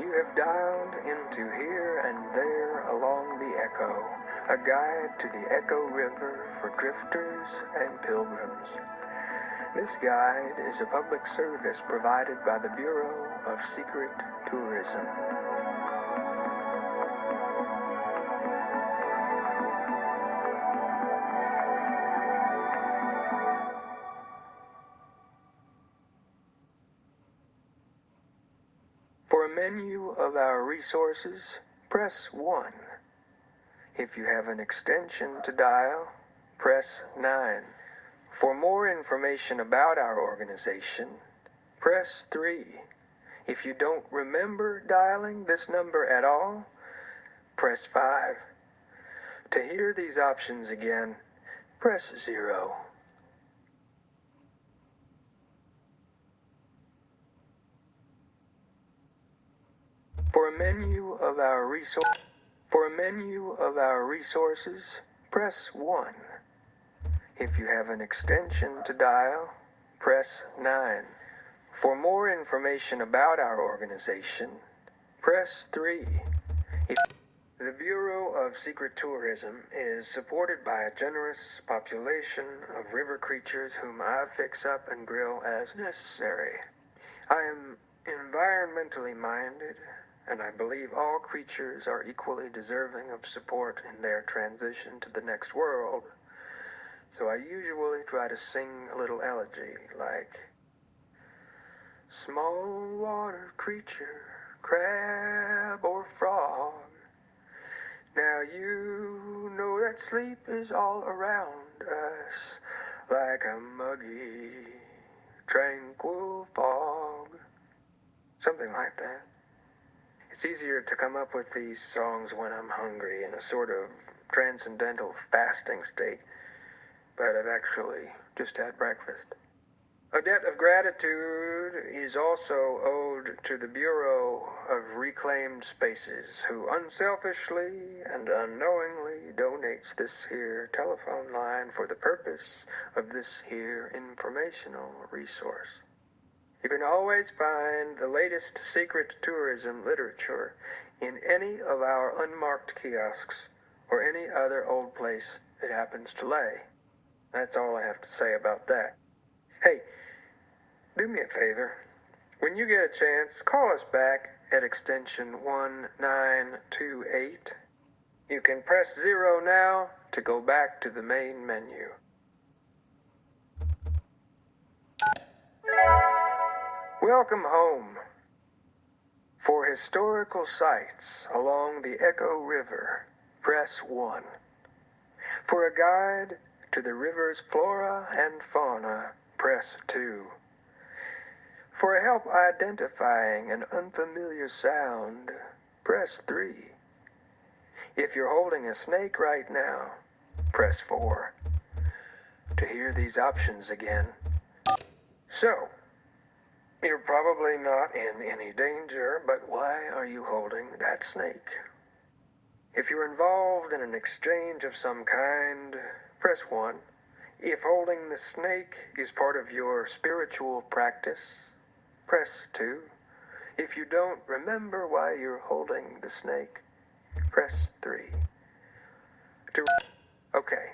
You have dialed into Here and There Along the Echo, a guide to the Echo River for drifters and pilgrims. This guide is a public service provided by the Bureau of Secret Tourism. For a menu of our resources, press 1. If you have an extension to dial, press 9. For more information about our organization, press 3. If you don't remember dialing this number at all, press 5. To hear these options again, press 0. For a menu of our resources, press 1. If you have an extension to dial, press 9. For more information about our organization, press 3. The Bureau of Secret Tourism is supported by a generous population of river creatures whom I fix up and grill as necessary. I am environmentally minded, and I believe all creatures are equally deserving of support in their transition to the next world. So I usually try to sing a little elegy like, small water creature, crab or frog, now you know that sleep is all around us, like a muggy, tranquil fog. Something like that. It's easier to come up with these songs when I'm hungry in a sort of transcendental fasting state, but I've actually just had breakfast. A debt of gratitude is also owed to the Bureau of Reclaimed Spaces, who unselfishly and unknowingly donates this here telephone line for the purpose of this here informational resource. You can always find the latest secret tourism literature in any of our unmarked kiosks or any other old place it happens to lay. That's all I have to say about that. Hey, do me a favor. When you get a chance, call us back at extension 1928. You can press 0 now to go back to the main menu. Welcome home. For historical sites along the Echo River, press 1. For a guide to the river's flora and fauna, press 2. For help identifying an unfamiliar sound, press 3. If you're holding a snake right now, press 4. To hear these options again. So, you're probably not in any danger, but why are you holding that snake? If you're involved in an exchange of some kind, press 1. If holding the snake is part of your spiritual practice, press 2. If you don't remember why you're holding the snake, press 3. Okay.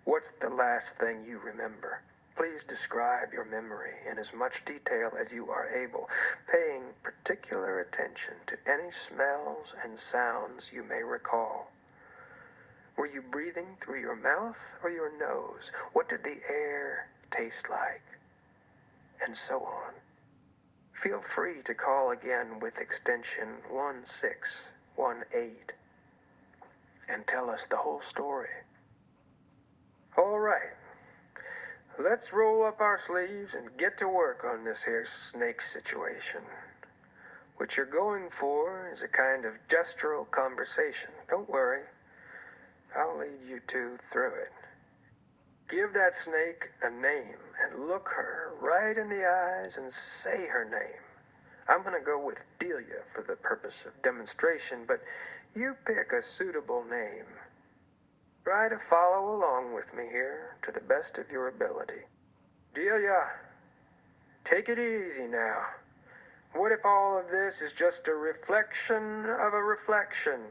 What's the last thing you remember? Please describe your memory in as much detail as you are able, paying particular attention to any smells and sounds you may recall. Were you breathing through your mouth or your nose? What did the air taste like? And so on. Feel free to call again with extension 1618 and tell us the whole story. All right. Let's roll up our sleeves and get to work on this here snake situation. What you're going for is a kind of gestural conversation. Don't worry. I'll lead you two through it. Give that snake a name and look her right in the eyes and say her name. I'm going to go with Delia for the purpose of demonstration, but you pick a suitable name. Try to follow along with me here to the best of your ability. Delia, take it easy now. What if all of this is just a reflection of a reflection?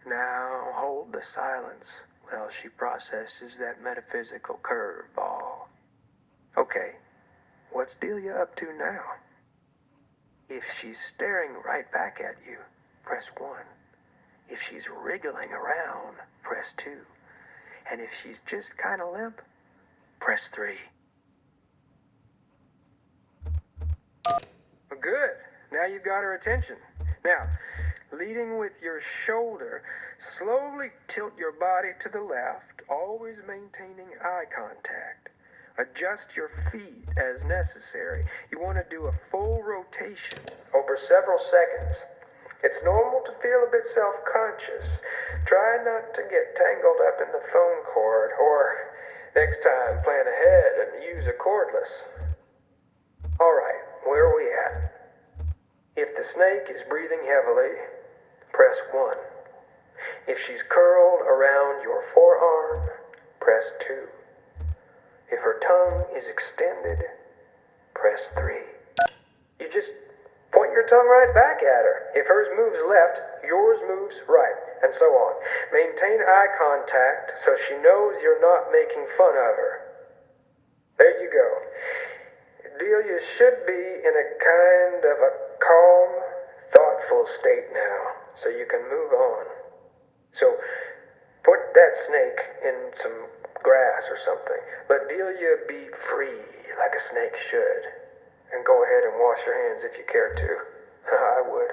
Now hold the silence while she processes that metaphysical curveball. Okay, what's Delia up to now? If she's staring right back at you, press 1. If she's wriggling around, press 2. And if she's just kind of limp, press 3. Good. Now you've got her attention. Now, leading with your shoulder, slowly tilt your body to the left, always maintaining eye contact. Adjust your feet as necessary. You want to do a full rotation over several seconds. It's normal to feel a bit self-conscious. Try not to get tangled up in the phone cord, or next time plan ahead and use a cordless. All right, where are we at? If the snake is breathing heavily, press 1. If she's curled around your forearm, press 2. If her tongue is extended, press 3. You just point your tongue right back at her. If hers moves left, yours moves right, and so on. Maintain eye contact so she knows you're not making fun of her. There you go. Delia should be in a kind of a calm, thoughtful state now, so you can move on. So, put that snake in some grass or something. Let Delia be free, like a snake should. And go ahead and wash your hands if you care to. I would.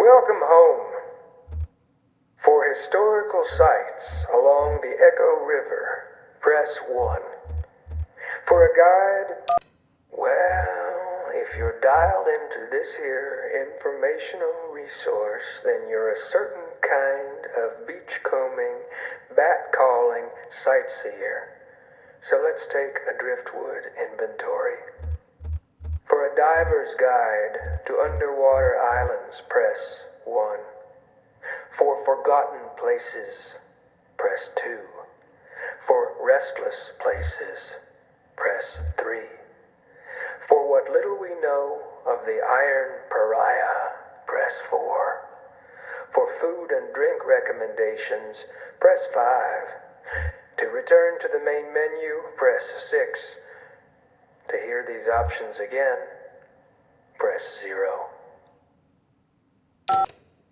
Welcome home. For historical sites along the Echo River, press 1. For a guide, well, if you're dialed into this here informational resource, then you're a certain kind of beachcombing, bat-calling sightseer. So let's take a driftwood inventory. For a diver's guide to underwater islands, press 1. For forgotten places, press 2. For restless places, press 3. For what little we know of the Iron Pariah, press 4. For food and drink recommendations, press 5. To return to the main menu, press 6. To hear these options again, press 0.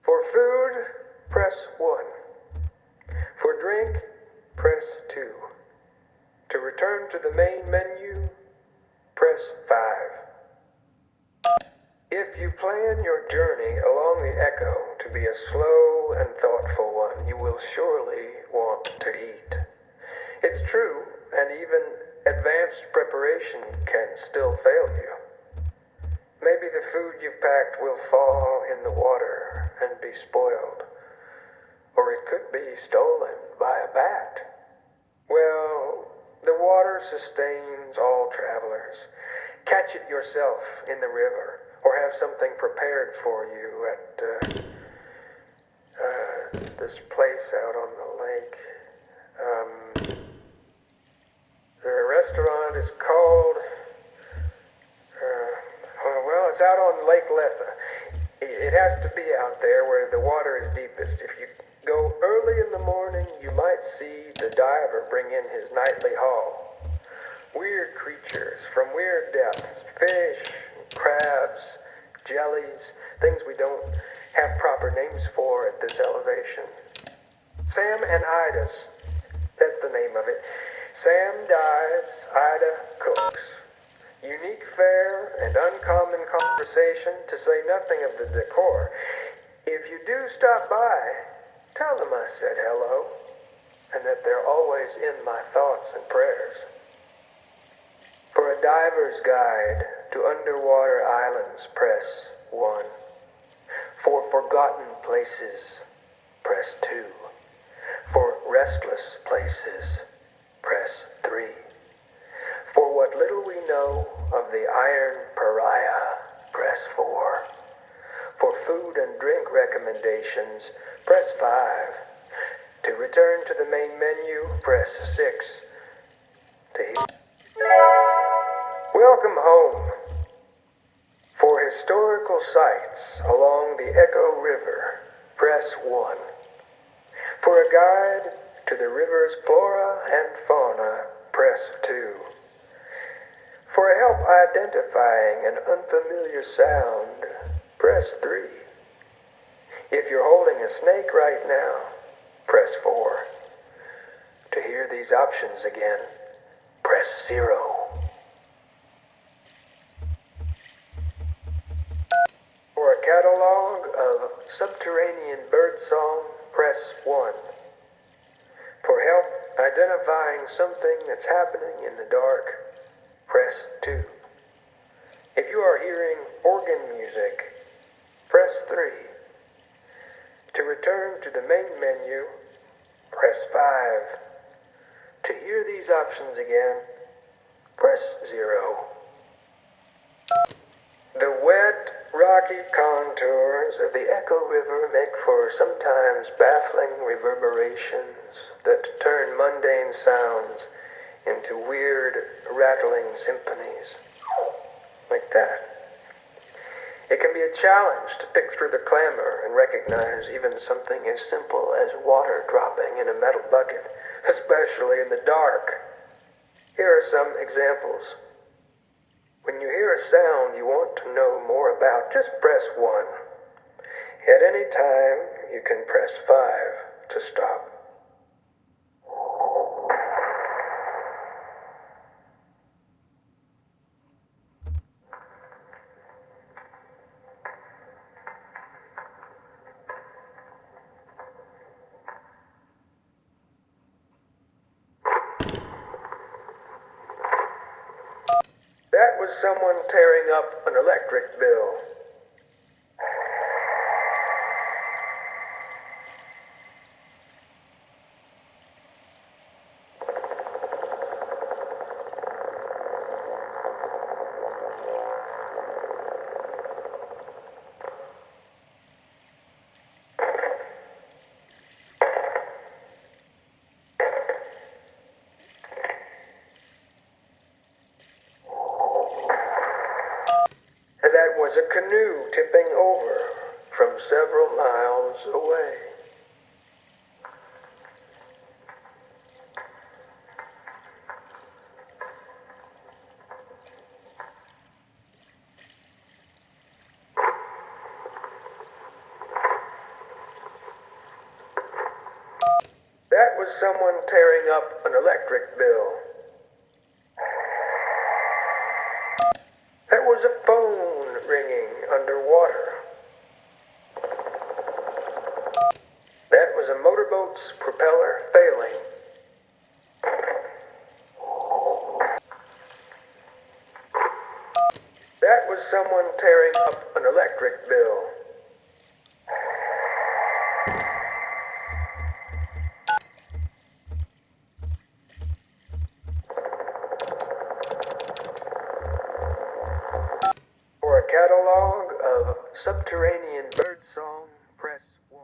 For food, press 1. For drink, press 2. To return to the main menu, press 5. If you plan your journey along the Echo to be a slow and thoughtful one, you will surely want to eat. It's true, and even advanced preparation can still fail you. Maybe the food you've packed will fall in the water and be spoiled. Or it could be stolen by a bat. Well, the water sustains all travelers. Catch it yourself in the river, or have something prepared for you at this place out on the lake. The restaurant is called, well, it's out on Lake Letha. It has to be out there where the water is deepest. If you go early in the morning, you might see the diver bring in his nightly haul. Weird creatures from weird depths, fish, crabs, jellies, things we don't have proper names for at this elevation. Sam and Ida's, that's the name of it. Sam dives, Ida cooks. Unique fare and uncommon conversation, to say nothing of the decor. If you do stop by, tell them I said hello, and that they're always in my thoughts and prayers. For a diver's guide to underwater islands, press 1. For forgotten places, press 2. For restless places, press 3. For what little we know of the Iron Pariah, press 4. For food and drink recommendations, press 5. To return to the main menu, press 6. To hear. Welcome home. historical sites along the Echo River, press 1. For a guide to the river's flora and fauna, press 2. For help identifying an unfamiliar sound, press 3. If you're holding a snake right now, press 4. To hear these options again, press 0. For a catalog of subterranean birdsong, press 1. For help identifying something that's happening in the dark, press 2. If you are hearing organ music, press 3. To return to the main menu, press 5. To hear these options again, press 0. The wet, rocky contours of the Echo River make for sometimes baffling reverberations that turn mundane sounds into weird, rattling symphonies. Like that. It can be a challenge to pick through the clamor and recognize even something as simple as water dropping in a metal bucket, especially in the dark. Here are some examples. When you hear a sound you want to know more about, just press 1. At any time, you can press 5 to stop. That was someone tearing up an electric bill. That was a canoe tipping over from several miles away. That was someone tearing up an electric bill. That was a phone ringing underwater. That was a motorboat's propeller failing. That was someone tearing up an electric bill. For a catalog of subterranean birdsong, press 1.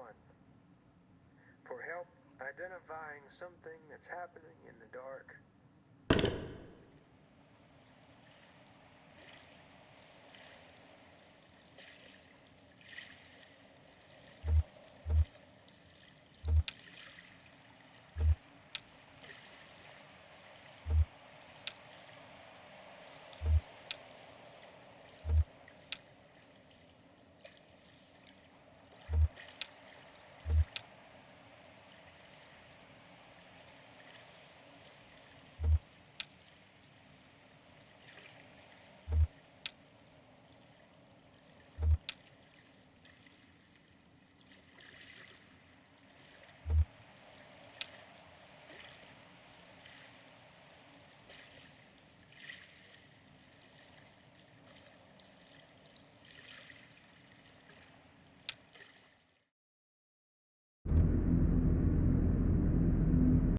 For help identifying something that's happening in the dark,